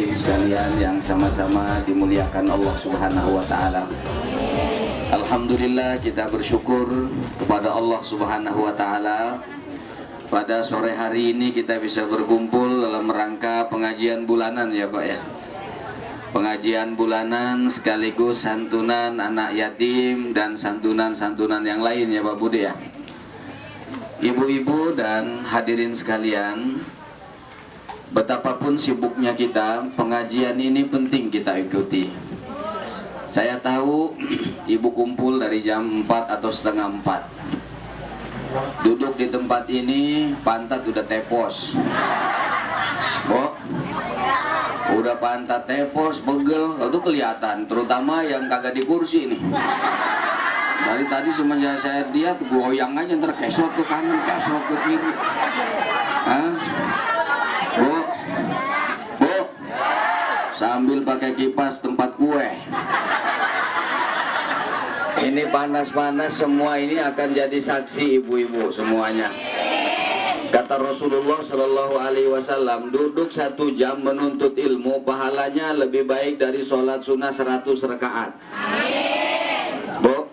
hadirin sekalian yang sama-sama dimuliakan Allah Subhanahu wa taala. Alhamdulillah, kita bersyukur kepada Allah Subhanahu wa taala. Pada sore hari ini kita bisa berkumpul dalam rangka pengajian bulanan ya Pak ya. Pengajian bulanan sekaligus santunan anak yatim dan santunan-santunan yang lain ya Pak Budi ya. Ibu-ibu dan hadirin sekalian, betapapun sibuknya kita, pengajian ini penting kita ikuti. Saya tahu ibu kumpul dari jam 4 atau setengah 4. Duduk di tempat ini, pantat udah tepos. Udah pantat tepos, begel, itu kelihatan. Terutama yang kagak di kursi nih. Dari tadi semenjak saya lihat, goyang aja, ntar kesot ke kanan, kesot ke kiri. Bu, sambil pakai kipas tempat kue. Ini panas-panas, semua ini akan jadi saksi ibu-ibu semuanya. Kata Rasulullah Shallallahu Alaihi Wasallam, duduk 1 jam menuntut ilmu, pahalanya lebih baik dari sholat sunnah 100 rakaat. Bu,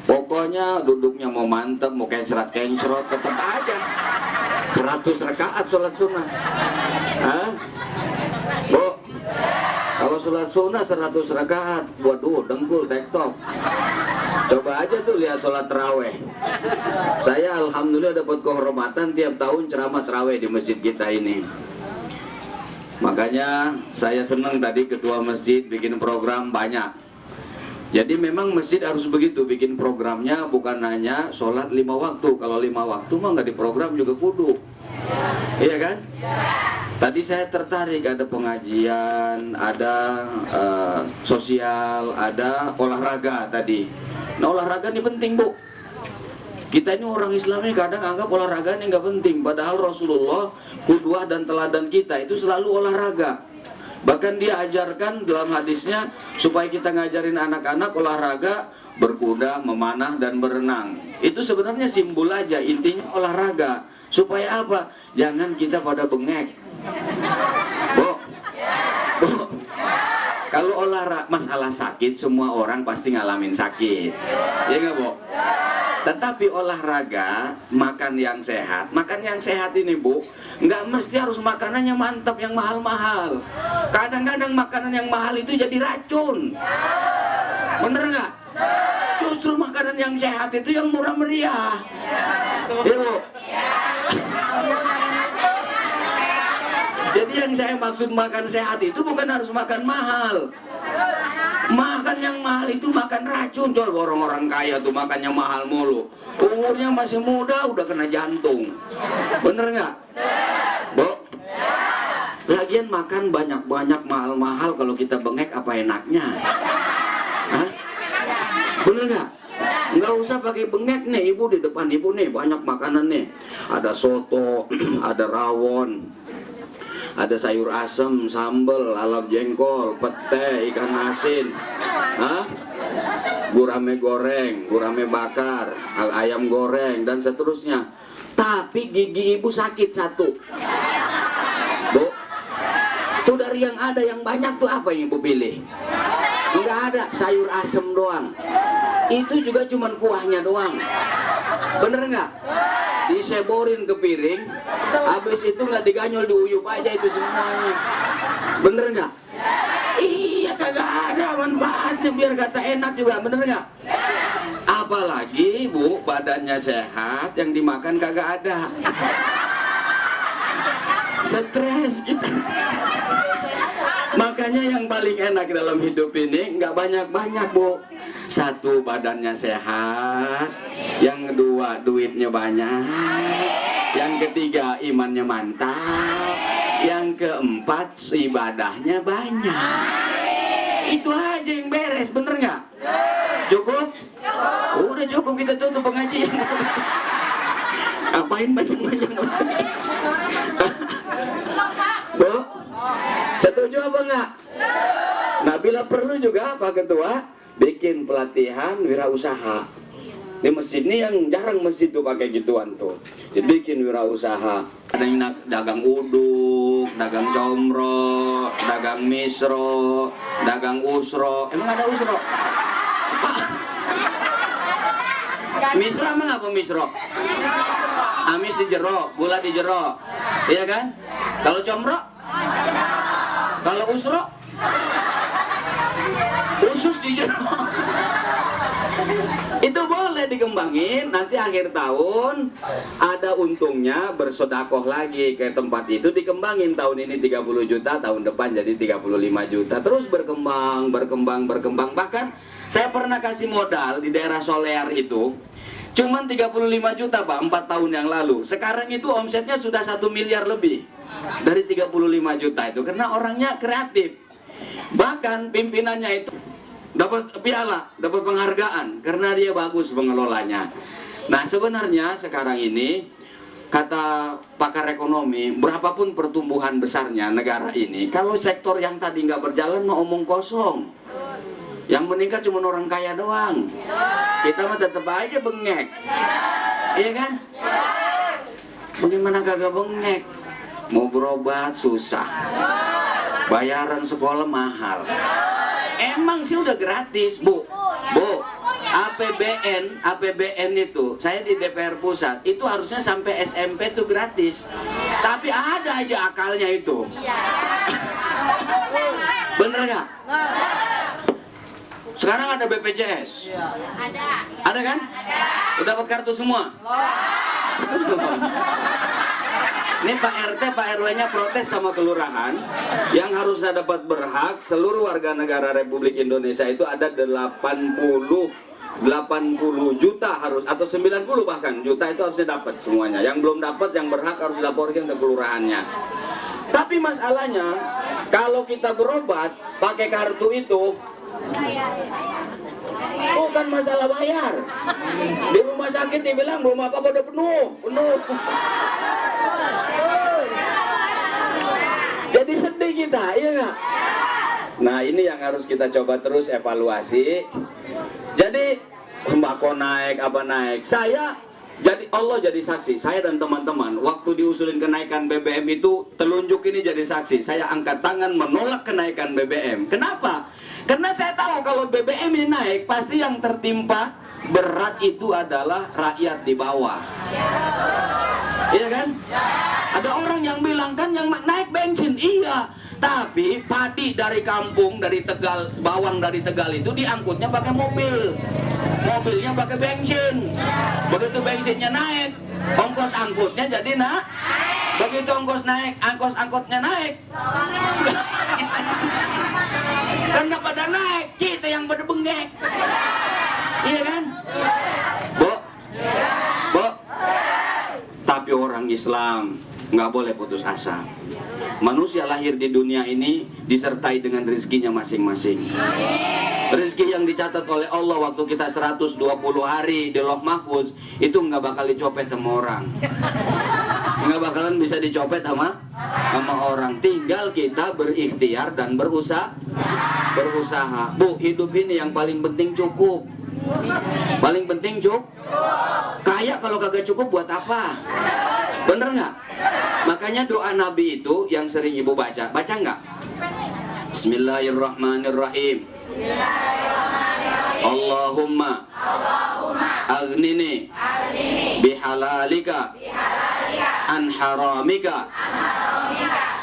pokoknya duduknya mau mantep, mau kencrot-kencrot, tetap aja 100 rakaat sholat sunnah. Bu, kalau sholat sunnah 100 rakaat, waduh, dengkul tektok. Coba aja tuh lihat sholat terawih. Saya alhamdulillah dapat kehormatan tiap tahun ceramah terawih di masjid kita ini. Makanya saya senang tadi ketua masjid bikin program banyak. Jadi memang masjid harus begitu, bikin programnya bukan hanya sholat 5 waktu. Kalau 5 waktu mah nggak diprogram juga kudu. Iya kan? Tadi saya tertarik, ada pengajian, ada sosial, ada olahraga tadi. Nah, olahraga ini penting, Bu. Kita ini orang Islam ini kadang anggap olahraga ini nggak penting. Padahal Rasulullah, qudwah dan teladan kita itu selalu olahraga. Bahkan dia ajarkan dalam hadisnya supaya kita ngajarin anak-anak olahraga, berkuda, memanah, dan berenang. Itu sebenarnya simbol aja, intinya olahraga. Supaya apa? Jangan kita pada bengek. Bu, kalau olahraga, masalah sakit, semua orang pasti ngalamin sakit. Ya nggak, Bu? Tetapi olahraga, makan yang sehat. Makan yang sehat ini, Bu, nggak mesti harus makanannya mantap, yang mahal-mahal. Kadang-kadang makanan yang mahal itu jadi racun. Bener nggak? Justru makanan yang sehat itu yang murah meriah. Ya, Bu? Jadi yang saya maksud makan sehat itu bukan harus makan mahal. Makan yang mahal itu makan racun. Coba orang-orang kaya tuh makannya mahal mulu, umurnya masih muda udah kena jantung. Bener nggak, Bu? Lagian makan banyak-banyak mahal-mahal, kalau kita bengek apa enaknya? Hah? Bener nggak? Nggak usah pakai bengek nih, ibu di depan ibu nih banyak makanan nih. Ada soto, ada rawon, ada sayur asem, sambal, lalap jengkol, pete, ikan asin, gurame goreng, gurame bakar, ayam goreng, dan seterusnya. Tapi gigi ibu sakit 1. Bu, tuh dari yang ada yang banyak tuh apa yang ibu pilih? Enggak ada, sayur asem doang. Itu juga cuman kuahnya doang. Bener nggak? Diseborin ke piring, habis itu nggak diganyol, diuyup aja itu semuanya. Bener nggak? Iya, kagak ada manfaatnya, biar kata enak juga. Bener nggak? Apalagi, Bu, badannya sehat, yang dimakan kagak ada. Stres kita. Makanya yang paling enak dalam hidup ini nggak banyak-banyak, Bu. 1, badannya sehat. Yang 2, duitnya banyak. Yang ketiga, imannya mantap. Yang keempat, ibadahnya banyak. Itu aja yang beres, bener nggak? Cukup? Udah cukup, kita tutup pengajian. Apain banyak-banyak? Bu, setuju apa enggak? Nah, bila perlu juga Pak Ketua bikin pelatihan wirausaha. Di masjid ini yang jarang masjid tuh pakai gituan tuh. Dibikin wirausaha. Ada yang dagang uduk, dagang comro, dagang misro, dagang usro. Emang ada usro? Apa? Misro emang apa misro? Amis di jero, gula di jero. Iya kan? Kalau comro? Kalau usro? Usus di jero. Itu boleh dikembangin, nanti akhir tahun ada untungnya, bersodakoh lagi ke tempat itu, dikembangin. Tahun ini 30 juta, tahun depan jadi 35 juta. Terus berkembang. Bahkan saya pernah kasih modal di daerah Solear itu cuman 35 juta Pak, 4 tahun yang lalu. Sekarang itu omsetnya sudah 1 miliar lebih dari 35 juta itu, karena orangnya kreatif. Bahkan pimpinannya itu dapat piala, dapat penghargaan karena dia bagus pengelolanya. Nah, sebenarnya sekarang ini kata pakar ekonomi, berapapun pertumbuhan besarnya negara ini, kalau sektor yang tadi nggak berjalan mau omong kosong. Yang meningkat cuma orang kaya doang. Kita mah tetap aja bengek. Iya kan? Bagaimana kagak bengek? Mau berobat susah. Bayaran sekolah mahal. Emang sih udah gratis, Bu. APBN itu, saya di DPR pusat, itu harusnya sampai SMP itu gratis. Tapi ada aja akalnya itu. Bener nggak? Sekarang ada BPJS. Ada kan? Udah dapat kartu semua? Ini Pak RT, Pak RW-nya protes sama kelurahan yang harusnya dapat berhak. Seluruh warga negara Republik Indonesia itu ada 80 juta harus, atau 90 bahkan juta itu harusnya dapat semuanya. Yang belum dapat, yang berhak harus dilaporkan ke kelurahannya. Tapi masalahnya kalau kita berobat pakai kartu itu bukan masalah bayar. Di rumah sakit dibilang belum apa-apa udah penuh. Jadi sedih kita, iya nggak? Nah, ini yang harus kita coba terus evaluasi. Jadi sembako naik, apa naik. Allah jadi saksi. Saya dan teman-teman waktu diusulin kenaikan BBM itu, telunjuk ini jadi saksi. Saya angkat tangan menolak kenaikan BBM. Kenapa? Karena saya tahu kalau BBM ini naik, pasti yang tertimpa berat itu adalah rakyat di bawah. Iya kan? Ada orang yang bilang kan yang naik bensin, iya. Tapi padi dari kampung, dari Tegal, bawang dari Tegal itu diangkutnya pakai mobil. Mobilnya pakai bensin. Begitu bensinnya naik, ongkos angkutnya jadi begitu ongkos naik, ongkos angkutnya naik. Karena pada naik, kita yang pada bengek. Iya kan? Bu. Tapi orang Islam nggak boleh putus asa. Manusia lahir di dunia ini disertai dengan rezekinya masing-masing. Rezeki yang dicatat oleh Allah waktu kita 120 hari di Lauh Mahfuz itu nggak bakal dicopet sama orang. Nggak bakalan bisa dicopet sama orang. Tinggal kita berikhtiar dan berusaha. Bu, hidup ini yang paling penting cukup. Paling penting cukup. Kaya kalau kagak cukup buat apa? Bener nggak? Makanya doa Nabi itu yang sering ibu baca nggak? Bismillahirrahmanirrahim. Allahumma aghnini bihalalika an haramika.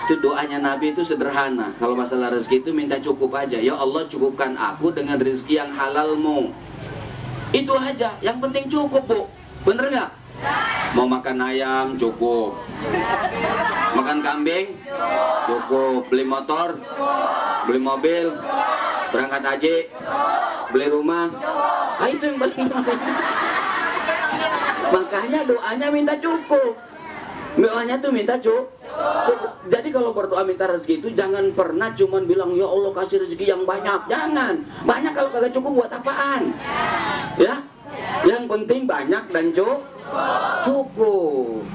Itu doanya Nabi itu sederhana. Kalau masalah rezeki itu minta cukup aja. Ya Allah, cukupkan aku dengan rezeki yang halalmu. Itu aja, yang penting cukup, Bu. Bener nggak? Mau makan ayam cukup, makan kambing cukup, beli motor, beli mobil, berangkat haji, beli rumah, itu yang paling penting. Makanya doanya minta cukup. Doanya tuh minta cukup. Jadi kalau berdoa minta rezeki itu jangan pernah cuman bilang ya Allah kasih rezeki yang banyak. Jangan. Banyak kalau kagak cukup buat apaan? Ya. Yang penting banyak dan cukup.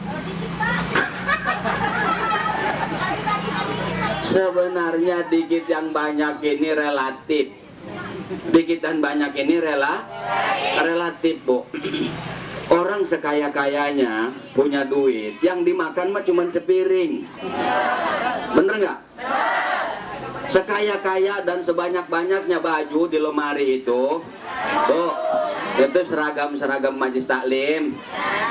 Sebenarnya dikit yang banyak ini relatif. Dikit dan banyak ini relatif, Bu. Orang sekaya-kayanya punya duit, yang dimakan mah cuma sepiring. Bener nggak? Sekaya-kaya dan sebanyak-banyaknya baju di lemari itu, Bu, itu seragam majlis taklim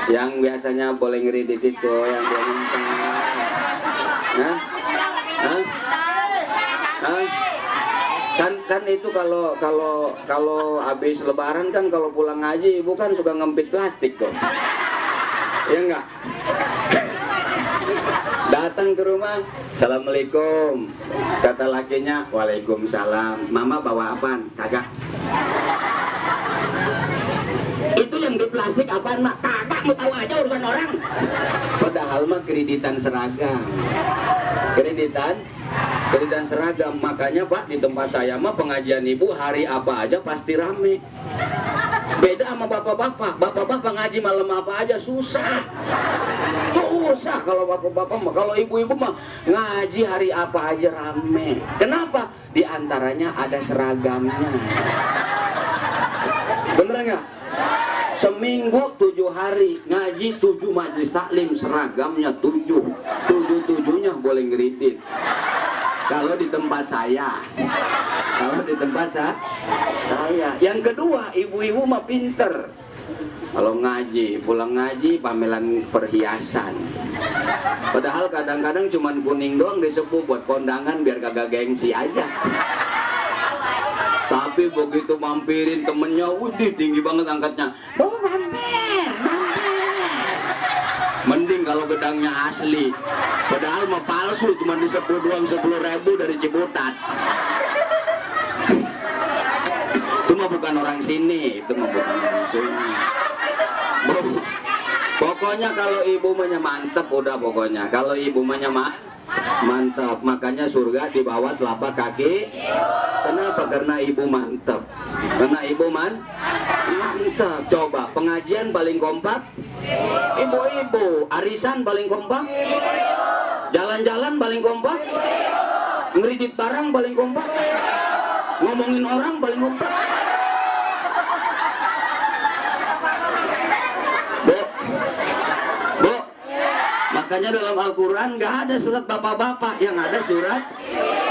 yang biasanya boleh ngeridit itu, yang dia minta. Hah? Hah? Hah? Kan itu kalau habis lebaran kan, kalau pulang ngaji ibu kan suka ngempit plastik tuh. Ya enggak? Datang ke rumah, assalamualaikum, kata lakinya, waalaikumsalam. Mama bawa apaan? Kagak. Itu yang di plastik apaan, mak? Kagak, mau tahu aja urusan orang. Padahal mah kreditan seragam. Kreditan seragam. Makanya Pak, di tempat saya mah pengajian ibu hari apa aja pasti rame. Beda sama bapak-bapak. Bapak-bapak ngaji malam apa aja susah. Susah kalau bapak-bapak mah. Kalau ibu-ibu mah ngaji hari apa aja rame. Kenapa? Di antaranya ada seragamnya. Bener nggak? Seminggu 7 hari ngaji 7 majlis taklim, seragamnya 7-7-nya boleh ngeridit. Kalau di tempat saya, Yang kedua, ibu-ibu mah pinter. Kalau ngaji, pulang ngaji pamelan perhiasan. Padahal kadang-kadang cuman kuning doang disepuh buat kondangan biar kagak gengsi aja. Tapi begitu mampirin temennya, wih tinggi banget angkatnya. Oh mampir. Mending kalau gedangnya asli. Padahal mah palsu, cuma disepuh doang 10.000 dari Ciputat. Itu mah bukan orang sini, Pokoknya kalau ibu mantep udah pokoknya. Kalau ibu mantap, makanya surga di bawah telapak kaki. Kenapa? Karena ibu mantap. Mantap. Coba pengajian paling kompak ibu-ibu, arisan paling kompak, jalan-jalan paling kompak, ngeridit barang paling kompak, ngomongin orang paling kompak. Bu, makanya dalam Al-Quran gak ada surat bapak-bapak, yang ada surat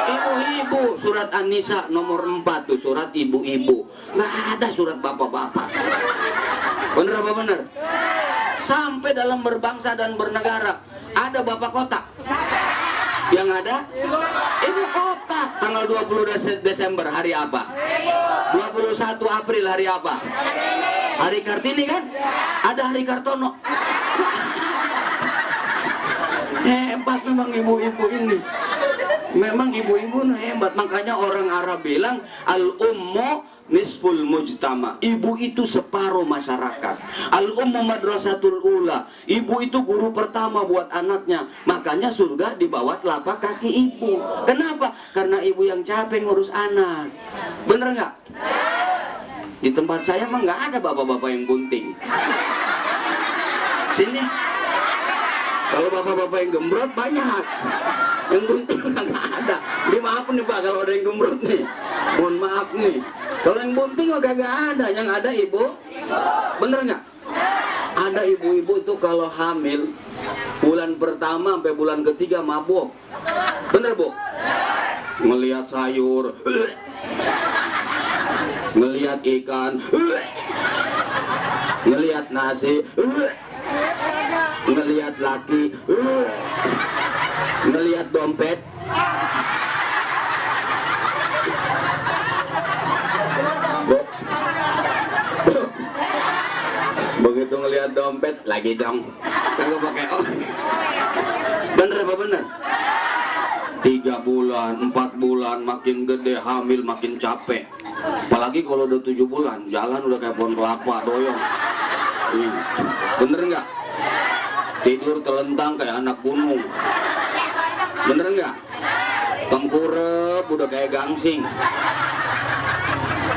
ibu-ibu. Surat An-Nisa nomor 4 tuh, surat ibu-ibu. Gak ada surat bapak-bapak. Bener apa bener? Sampai dalam berbangsa dan bernegara ada bapak kota. Yang ada ibu kota. Tanggal 20 Desember hari apa? 21 April hari apa? Hari Kartini kan? Ada hari Kartono. Hebat memang ibu-ibu ini. Memang ibu-ibu hebat. Makanya orang Arab bilang al-ummu nisful mujtama. Ibu itu separuh masyarakat. Al-ummu madrasatul ula. Ibu itu guru pertama buat anaknya. Makanya surga di bawah telapak kaki ibu. Kenapa? Karena ibu yang capek ngurus anak. Bener nggak? Di tempat saya mah nggak ada bapak-bapak yang gunting. Sini. Kalau bapak-bapak yang gembrot banyak. Yang gunting nggak ada. Maaf nih Pak, kalau ada yang gembrot nih, mohon maaf nih. Kalau yang bunting mah kagak ada. Yang ada ibu. Bener nggak? Ada ibu-ibu itu kalau hamil bulan pertama sampai bulan ketiga mabuk. Bener Bu? Ngelihat sayur, ngelihat ikan, ngelihat nasi, ngelihat laki, ngelihat dompet. Begitu ngelihat dompet lagi dong, kagak pakai bener apa bener? 3 bulan, 4 bulan makin gede, hamil makin capek. Apalagi kalau udah 7 bulan, jalan udah kayak pohon kelapa, doyong. Bener nggak? Tidur telentang kayak anak gunung. Bener nggak? Tengkurep udah kayak gangsing.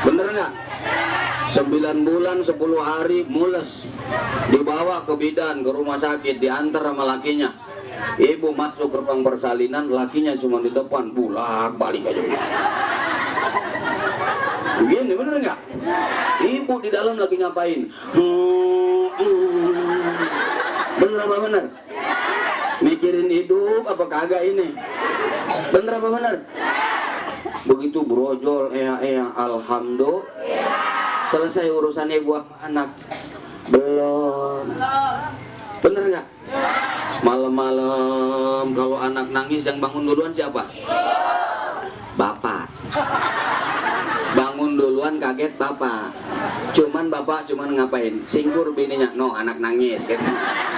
Bener nggak? 9 bulan 10 hari mules, dibawa ke bidan, ke rumah sakit, diantar sama lakinya. Ibu masuk ke ruang persalinan, lakinya cuma di depan, bulak balik aja begini. ini, bener nggak? Ibu di dalam lagi ngapain? Bener apa bener? Mikirin hidup apa kagak ini? Bener apa bener? Begitu brojol, alhamdulillah. Selesai urusan ibu sama anak. Belum. Bener nggak? Malam-malam kalau anak nangis yang bangun duluan siapa? Bapak. Bangun duluan kaget bapak. Bapak cuman ngapain? Singkur bininya. No, anak nangis gitu.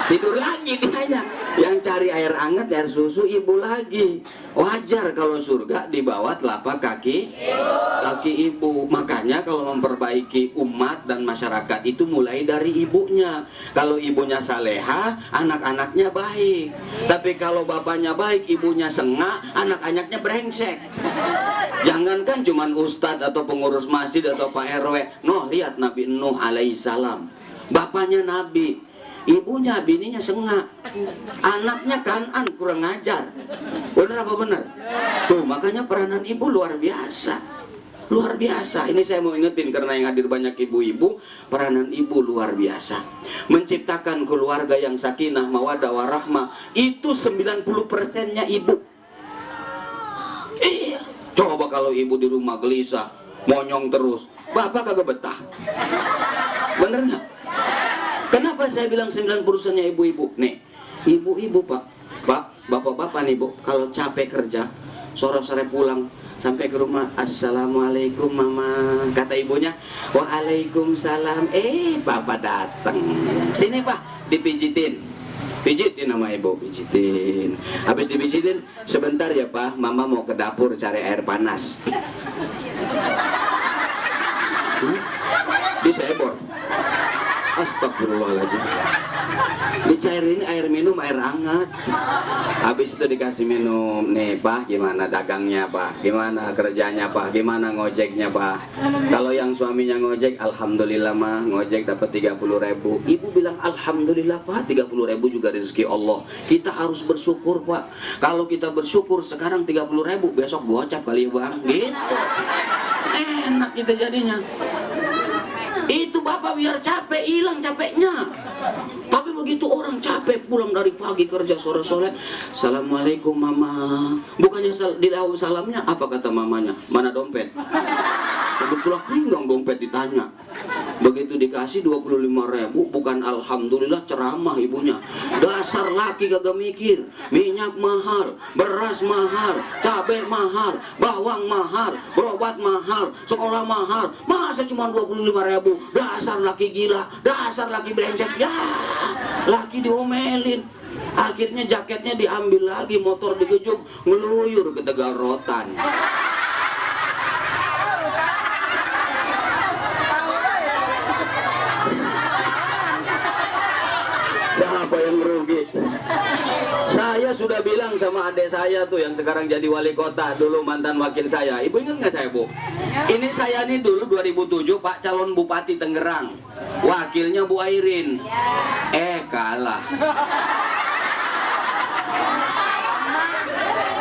Tidur lagi dia. Yang cari air hangat, air susu ibu lagi. Wajar kalau surga di bawah telapak kaki ibu. Makanya kalau memperbaiki umat dan masyarakat itu mulai dari ibunya. Kalau ibunya saleha, anak-anaknya baik. Tapi kalau bapaknya baik, ibunya sengak, anak-anaknya brengsek. Jangankan cuman ustadz atau pengurus masjid atau Pak RW. No, lihat Nabi Nuh alaihissalam. Bapaknya Nabi, ibunya bininya sengak, anaknya Kanan kurang ajar. Bener apa bener? Tuh, makanya peranan ibu luar biasa. Luar biasa. Ini saya mau ingetin karena yang hadir banyak ibu-ibu. Peranan ibu luar biasa. Menciptakan keluarga yang sakinah, mawaddah, warahmah. Itu 90%-nya ibu. Iya. Coba kalau ibu di rumah gelisah, monyong terus, bapak kagak betah. Bener nggak? Kenapa saya bilang 90%-nya ibu-ibu? Nih, ibu-ibu bapak-bapak nih bu, kalau capek kerja, sore-sore pulang, sampai ke rumah, assalamualaikum mama, kata ibunya, waalaikumsalam, bapak datang, sini pak, dipijitin. Pijitin sama ibu, pijitin. Habis dipijitin, sebentar ya pak, mama mau ke dapur cari air panas. Disebor. Astagfirullahaladzim. Dicairin air minum, air hangat. Habis itu dikasih minum. Nih pak, gimana dagangnya pak? Gimana kerjanya pak? Gimana ngojeknya pak? Kalau yang suaminya ngojek, alhamdulillah mah, ngojek dapat 30.000. Ibu bilang alhamdulillah pak, 30.000 juga rezeki Allah. Kita harus bersyukur pak. Kalau kita bersyukur sekarang 30.000, besok gocap kali bang. Gitu. Enak kita jadinya. Itu bapak biar capek, hilang capeknya. Tapi begitu orang capek pulang dari pagi kerja sore-sore, assalamualaikum mama. Bukannya dijawab salamnya, apa kata mamanya? Mana dompet? Kebetulan pinggang dompet ditanya. Begitu dikasih 25.000, bukan alhamdulillah, ceramah ibunya. Dasar laki kagak mikir. Minyak mahal, beras mahal, cabai mahal, bawang mahal, berobat mahal, sekolah mahal. Masa cuma 25.000? Dasar laki gila, dasar laki brengsek. Ya, laki diomelin. Akhirnya jaketnya diambil lagi, motor digejuk, ngeluyur ke Tegal Rotan. Siapa yang rugi? Saya sudah bilang sama adik saya tuh yang sekarang jadi wali kota, dulu mantan wakil saya. Ibu ingat nggak saya bu? Ini saya nih dulu 2007 pak calon bupati Tangerang, wakilnya Bu Airin. Kalah.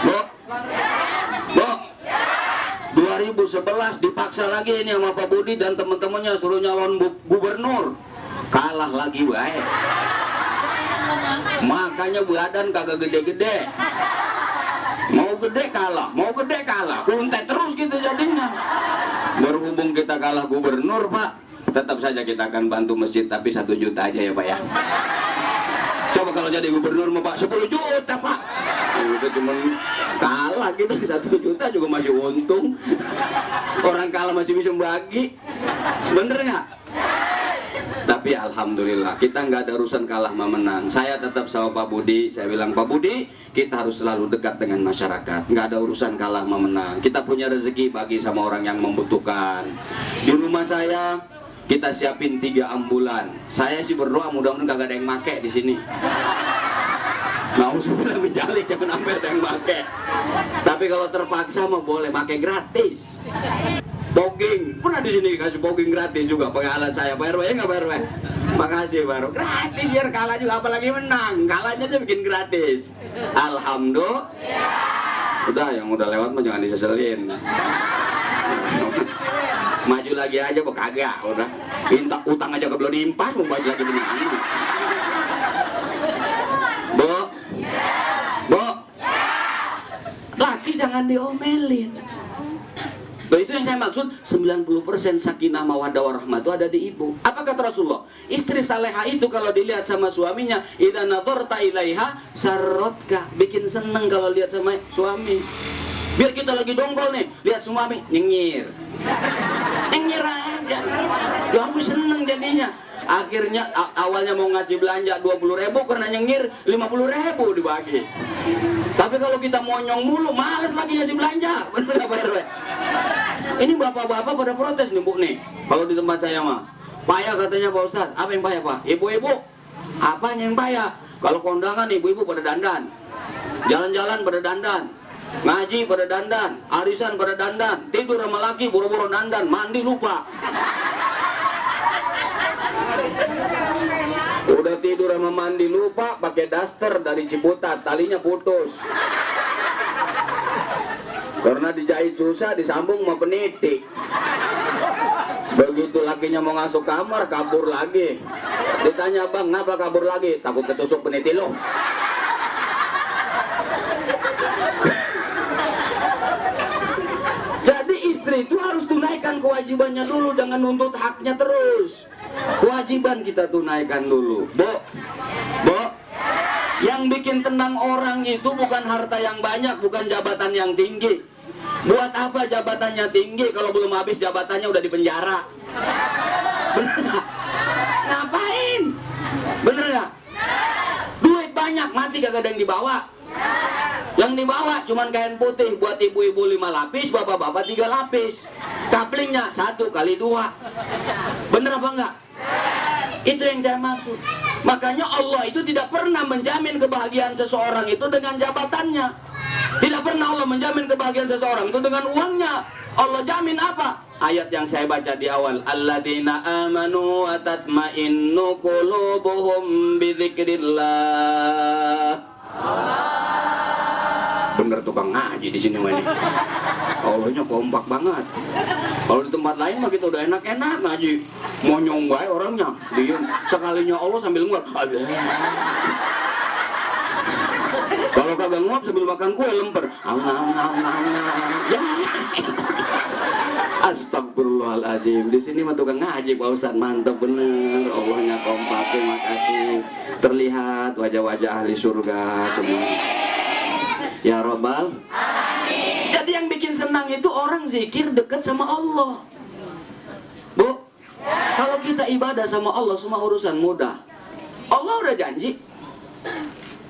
Bu, 2011 dipaksa lagi ini sama Pak Budi dan teman-temannya suruh nyalon gubernur, kalah lagi baik. Makanya badan kagak gede-gede. Mau gede kalah, mau gede kalah. Kuntet terus gitu jadinya. Berhubung kita kalah gubernur pak, tetap saja kita akan bantu masjid, tapi 1 juta aja ya pak ya. Coba kalau jadi gubernur mau pak 10 juta pak. Itu cuma kalah gitu, 1 juta juga masih untung. Orang kalah masih bisa bagi. Bener nggak? Tapi alhamdulillah kita nggak ada urusan kalah menang. Saya tetap sama Pak Budi. Saya bilang Pak Budi, kita harus selalu dekat dengan masyarakat. Nggak ada urusan kalah menang. Kita punya rezeki bagi sama orang yang membutuhkan. Di rumah saya kita siapin 3 ambulan. Saya sih berdoa mudah-mudahan kagak ada yang make di sini. Mau sudah menjalik jangan sampai ada yang make. Tapi kalau terpaksa mah boleh make gratis. Poging, pernah di sini kasih poging gratis juga pakai alat saya. Pak RW ya nggak Pak RW? Makasih Pak RW. Gratis biar kalah juga, apalagi menang. Kalahnya aja bikin gratis. Alhamdulillah. Udah yang udah lewat mah jangan diseselin. Maju lagi aja, kok kagak, udah. Minta utang aja belum diimpas, mau maju lagi gimana? Bu, bu, laki jangan diomelin. Nah, itu yang saya maksud, 90% sakinah mawaddah warahmah itu ada di ibu. Apa kata Rasulullah? Istri saleha itu kalau dilihat sama suaminya, idza nadharta ilaiha sarratka, bikin seneng kalau lihat sama suami. Biar kita lagi dongkol nih, lihat suami nyengir. Nyengir aja. Ya aku seneng jadinya. Akhirnya awalnya mau ngasih belanja 20.000 karena nyengir 50.000 dibagi. Tapi kalau kita monyong mulu, males lagi ngasih belanja. Bener gak Pak RW? Ini bapak-bapak pada protes nih Bu nih. Kalau di tempat saya mah payah katanya Pak Ustadz. Apa yang payah Pak? Ibu-ibu. Apanya yang payah? Kalau kondangan ibu-ibu pada dandan, jalan-jalan pada dandan, ngaji pada dandan, arisan pada dandan, tidur sama laki buru-buru dandan, mandi lupa. Udah tidur sama mandi lupa, pakai daster dari Ciputat, talinya putus. Karena dijahit susah, disambung sama penitik. Begitu lakinya mau masuk kamar, kabur lagi. Ditanya, bang, ngapa kabur lagi? Takut ketusuk peniti lo. Jadi istri itu harus tunaikan kewajibannya dulu, jangan nuntut haknya terus. Kewajiban kita tunaikan dulu. Bu, yang bikin tenang orang itu bukan harta yang banyak, bukan jabatan yang tinggi. Buat apa jabatannya tinggi kalau belum habis jabatannya udah di penjara? Bener gak? Ngapain? Bener gak? Duit banyak, mati kagak ada yang dibawa. Yang dibawa cuman kain putih, buat ibu-ibu 5 lapis, bapak-bapak 3 lapis. Kaplingnya 1 kali 2. Bener apa enggak? Itu yang saya maksud. Makanya Allah itu tidak pernah menjamin kebahagiaan seseorang itu dengan jabatannya. Tidak pernah Allah menjamin kebahagiaan seseorang itu dengan uangnya. Allah jamin apa? Ayat yang saya baca di awal, alladzina amanu wa tatma'innu qulubuhum bidzikrillah. Bener tukang ngaji di sini mah. Allahnya kompak banget. Kalau di tempat lain mah kita udah enak-enak ngaji. Monyong bae orangnya, diem. Sekalinya Allah sambil nguap. Kalau kagak nguap sambil makan kue lemper. Ya. Astagfirullahalazim. Di sini mah tukang ngaji Pak Ustaz, mantap bener. Allahnya kompak, terima kasih. Terlihat wajah-wajah ahli surga semua. Ya Rabbal. Jadi yang bikin senang itu orang zikir dekat sama Allah. Bu, kalau kita ibadah sama Allah semua urusan mudah. Allah udah janji.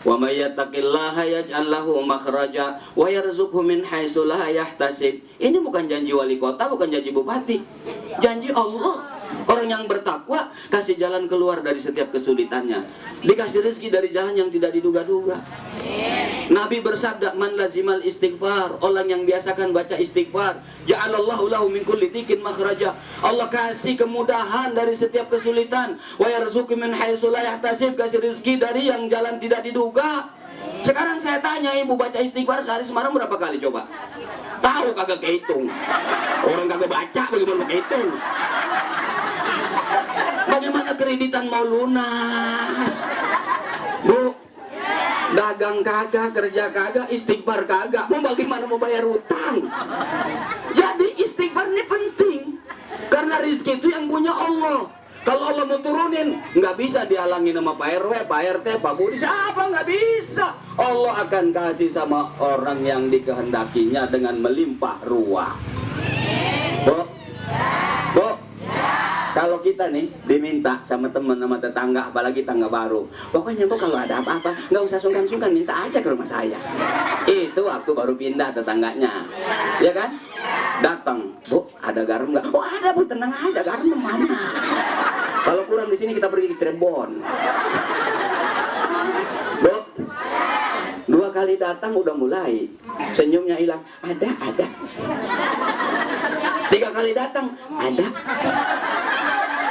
Wa may yattaqillaha yaj'al lahu makhraja wa yarzuqhu min haitsu la yahtasib. Ini bukan janji wali kota, bukan janji bupati. Janji Allah. Orang yang bertakwa kasih jalan keluar dari setiap kesulitannya. Dikasih rezeki dari jalan yang tidak diduga-duga. Nabi bersabda, man lazimal istighfar, orang yang biasakan baca istighfar, ja'alallahu lahu min kulli dhiqin makhraja. Allah kasih kemudahan dari setiap kesulitan. Wa yarzuqhu min haitsu la yahtasib, kasih rezeki dari yang jalan tidak diduga. Sekarang saya tanya, ibu baca istighfar sehari semalam berapa kali coba? Tahu kagak kehitung. Orang kagak baca bagaimana kehitung. Bagaimana kreditan mau lunas? Bu, dagang kagak, kerja kagak, istighfar kagak. Mau bagaimana mau bayar utang? Jadi istighfar ini penting. Karena rezeki itu yang punya Allah. Kalau Allah mau turunin, nggak bisa dihalangi sama Pak RW, Pak RT, Pak Budi, siapa nggak bisa. Allah akan kasih sama orang yang dikehendakinya dengan melimpah ruah. Bu, bu, kalau kita nih diminta sama teman, sama tetangga, apalagi tangga baru, pokoknya Bu kalau ada apa-apa nggak usah sungkan-sungkan, minta aja ke rumah saya. Itu waktu baru pindah tetangganya, ya kan? Datang, Bu, ada garam nggak? Oh ada Bu, tenang aja, garam mana? Kalau kurang di sini kita pergi ke Cirebon. Bu, 2 kali datang udah mulai senyumnya hilang. Ada. 3 kali datang, ada.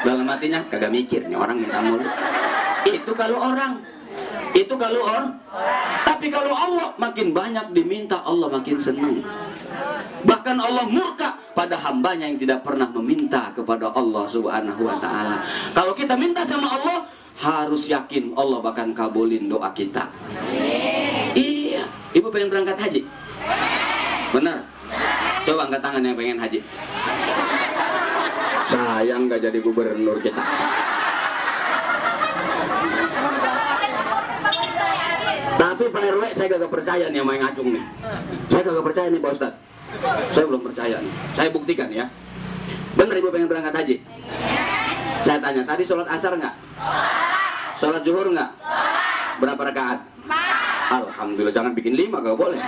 Dalam hatinya kagak mikir nih orang minta mulu. Itu kalau orang. Itu kalau tapi kalau Allah makin banyak diminta, Allah makin senang. Bahkan Allah murka pada hambanya yang tidak pernah meminta kepada Allah Subhanahu wa ta'ala. Kalau kita minta sama Allah, harus yakin Allah bahkan kabulin doa kita. Iya. Ibu pengen berangkat haji? Benar? Coba angkat tangan yang pengen haji. Sayang gak jadi gubernur kita. Tapi Pak RW saya gak percaya nih sama yang acung nih. Saya gak percaya nih Pak Ustadz. Saya belum percaya nih. Saya buktikan ya. Bener ibu pengen berangkat haji? Saya tanya, tadi sholat asar nggak? Sholat zuhur nggak? Berapa rakaat? Alhamdulillah, jangan bikin 5, gak boleh.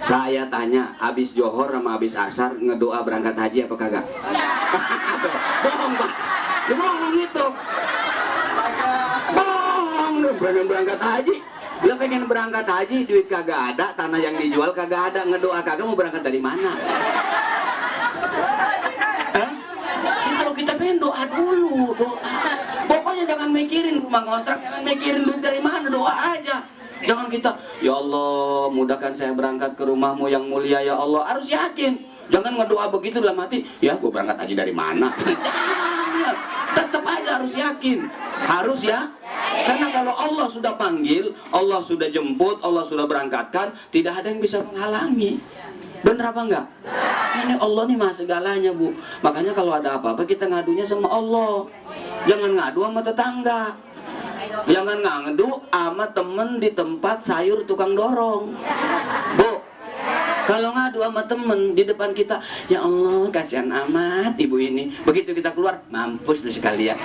Saya tanya, habis johor sama habis asar ngedoa berangkat haji apa kagak? Bohong Pak. Ya, bohong gitu. Bohong, pengen berangkat haji. Lo pengen berangkat haji, duit kagak ada, tanah yang dijual kagak ada, ngedoa kagak, mau berangkat dari mana? Kalau kita pengen doa dulu, doa. Pokoknya jangan mikirin rumah kontrak, jangan mikirin duit dari mana, doa aja. Jangan kita, ya Allah, mudahkan saya berangkat ke rumahmu yang mulia ya Allah. Harus yakin. Jangan ngedoa begitu dalam hati, ya gue berangkat haji dari mana? Jangan. Tetap aja harus yakin. Harus ya. Karena kalau Allah sudah panggil, Allah sudah jemput, Allah sudah berangkatkan, tidak ada yang bisa menghalangi. Bener apa enggak? Ini Allah nih mah segalanya Bu. Makanya kalau ada apa-apa kita ngadunya sama Allah. Jangan ngadu sama tetangga. Jangan ngadu sama temen di tempat sayur tukang dorong. Bu, kalau ngadu sama temen di depan kita, ya Allah kasihan amat ibu ini. Begitu kita keluar, mampus lu sekalian.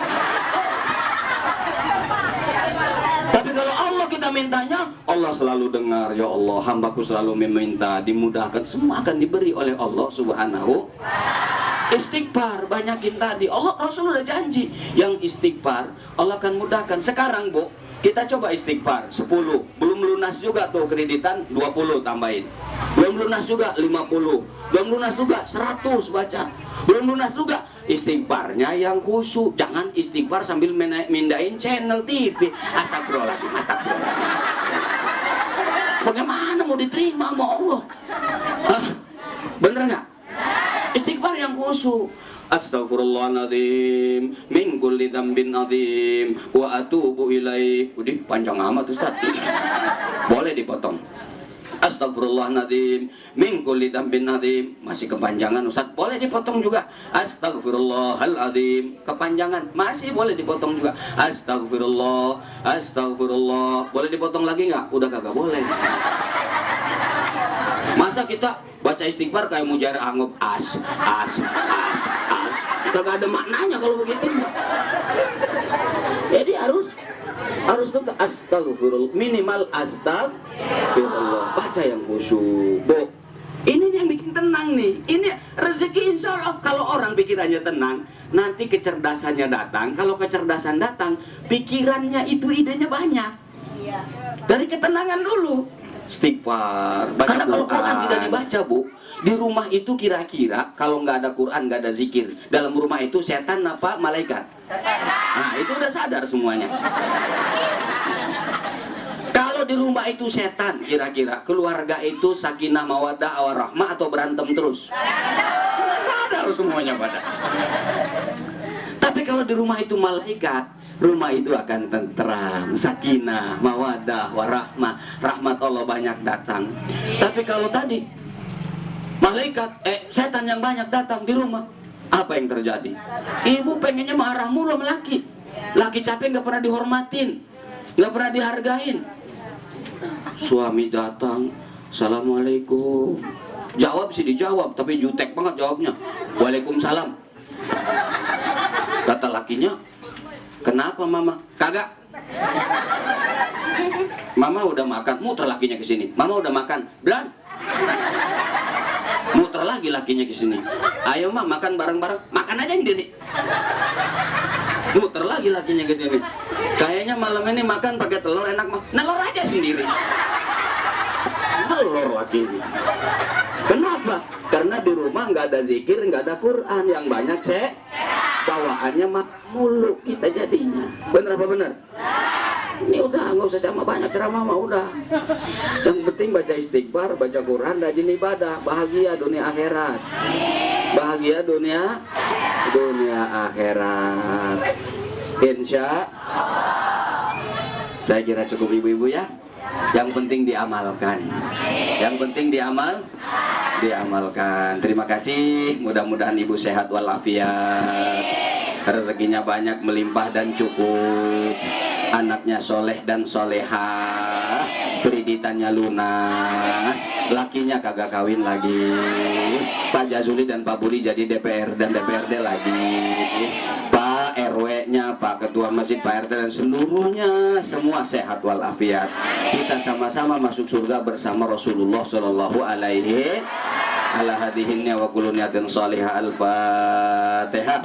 Tapi kalau Allah kita mintanya, Allah selalu dengar. Ya Allah, hambaku selalu meminta, dimudahkan, semua akan diberi oleh Allah Subhanahu. Istighfar banyakin tadi. Allah, Rasul udah janji, yang istighfar Allah akan mudahkan. Sekarang Bu, kita coba istighfar 10. Belum lunas juga tuh kreditan, 20 tambahin. Belum lunas juga 50. Belum lunas juga 100 baca. Belum lunas juga istighfarnya yang khusyuk. Jangan istighfar sambil mindahin channel TV. Astagfirullahaladzim, astagfirullahaladzim. Bagaimana mau diterima sama Allah? Bener nggak? Istighfar yang khusyuk. Astaghfirullahaladzim min kulli dzambin adzim wa atubu ilaih. Udah panjang amat Ustaz. Boleh dipotong. Astaghfirullahaladzim min kulli dzambin adzim. Masih kepanjangan Ustaz. Boleh dipotong juga. Astaghfirullahaladzim. Kepanjangan masih boleh dipotong juga. Astagfirullah, astagfirullah. Boleh dipotong lagi nggak? Udah kagak boleh. Masa kita baca istighfar kayak mujair anggap as. Kagak ada maknanya kalau begitu. Jadi harus tuh astagfirullah, minimal astagfirullah. Baca yang khusyuk. Bu, ini nih yang bikin tenang nih. Ini rezeki insya Allah. Kalau orang pikirannya tenang, nanti kecerdasannya datang. Kalau kecerdasan datang, pikirannya itu idenya banyak. Dari ketenangan dulu. Istighfar. Karena kalau Quran tidak dibaca Bu, di rumah itu kira-kira kalau nggak ada Quran, nggak ada zikir, dalam rumah itu setan apa malaikat? Nah itu udah sadar semuanya. Kalau di rumah itu setan, kira-kira keluarga itu sakinah mawaddah warahmah atau berantem terus? Udah sadar semuanya pada. Tapi kalau di rumah itu malaikat, rumah itu akan tentram, sakinah, mawadah, warahmah, rahmat Allah banyak datang. Tapi kalau tadi malaikat, setan yang banyak datang di rumah, apa yang terjadi? Ibu pengennya marah mulu sama laki. Laki capek nggak pernah dihormatin, nggak pernah dihargain. Suami datang, assalamualaikum. Jawab sih dijawab, tapi jutek banget jawabnya. Waalaikumsalam. Kata lakinya, kenapa mama? Kagak. Mama udah makan, muter lakinya ke sini. Mama udah makan, belum? Muter lagi lakinya ke sini. Ayo mah makan bareng-bareng, makan aja sendiri. Muter lagi lakinya ke sini. Kayaknya malam ini makan pakai telur enak mah. Nelor aja sendiri. Nelor lakinya. Kenapa? Karena di rumah nggak ada zikir, nggak ada Quran, yang banyak bawaannya mah mulu kita jadinya. Bener apa bener? Ini udah nggak usah ceramah banyak, ceramah mah udah. Yang penting baca istighfar, baca Quran, rajin ibadah, bahagia dunia akhirat. Bahagia dunia akhirat. Insya saya kira cukup ibu-ibu ya. Yang penting diamalkan. Yang penting diamalkan. Terima kasih. Mudah-mudahan ibu sehat walafiat. Rezekinya banyak, melimpah dan cukup. Anaknya soleh dan solehah. Kreditannya lunas. Lakinya kagak kawin lagi. Pak Jazuli dan Pak Budi jadi DPR dan DPRD lagi. Pak RW-nya, Pak Ketua Masjid, Pak RT dan seluruhnya semua sehat walafiat. Kita sama-sama masuk surga bersama Rasulullah Shallallahu Alaihi ala hadihinnya wa kullu niyatin salihah. Al-Fatihah.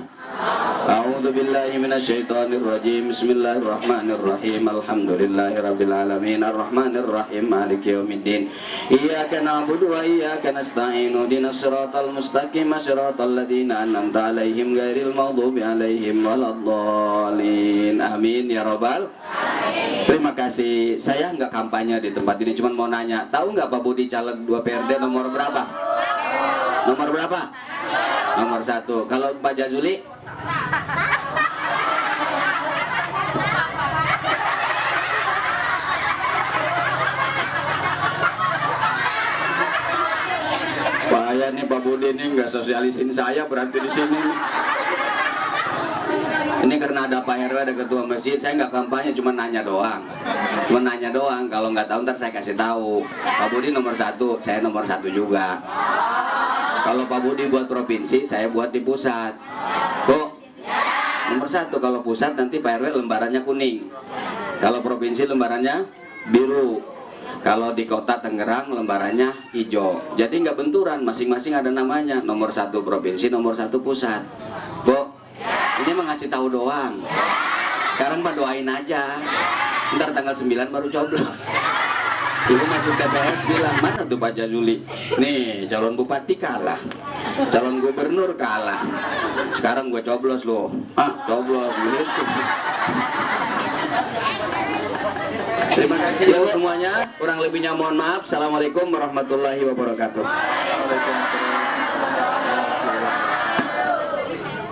A'udzu billahi minasyaitonir rajim. Bismillahirrahmanirrahim. Alhamdulillahirabbil alamin arrahmanir rahim maliki yaumiddin. Iyyaka na'budu wa iyyaka nasta'in. Ihdinas siratal mustaqim, siratal ladzina an'amta 'alaihim ghairil maghdubi 'alaihim waladdallin. Amin ya rabbal alamin. Terima kasih. Saya nggak kampanye di tempat ini, cuma mau nanya, tahu nggak Pak Budi caleg 2 PRD nomor berapa? Nomor berapa? Nomor 1. Kalau Pak Jazuli? Bahaya nih Pak Budi nih, nggak sosialisin saya berarti di sini. Ini karena ada Pak RW, ada ketua masjid, saya nggak kampanye, cuma nanya doang. Kalau nggak tahu ntar saya kasih tahu. Pak Budi nomor 1, saya nomor 1 juga. Kalau Pak Budi buat provinsi, saya buat di pusat. Bu, nomor 1 kalau pusat nanti Pak RW lembarannya kuning. Kalau provinsi lembarannya biru. Kalau di kota Tangerang lembarannya hijau. Jadi nggak benturan, masing-masing ada namanya. Nomor 1 provinsi, nomor 1 pusat. Bu, ini mengasih tahu doang. Sekarang Pak doain aja. Ntar tanggal 9 baru coblos. Ibu masuk TPS bilang, mana tuh Pak Jazuli? Nih, calon bupati kalah, calon gubernur kalah. Sekarang gue coblos loh. Coblos gitu. Terima kasih ya semuanya. Kurang lebihnya mohon maaf. Assalamualaikum warahmatullahi wabarakatuh. Waalaikumsalam.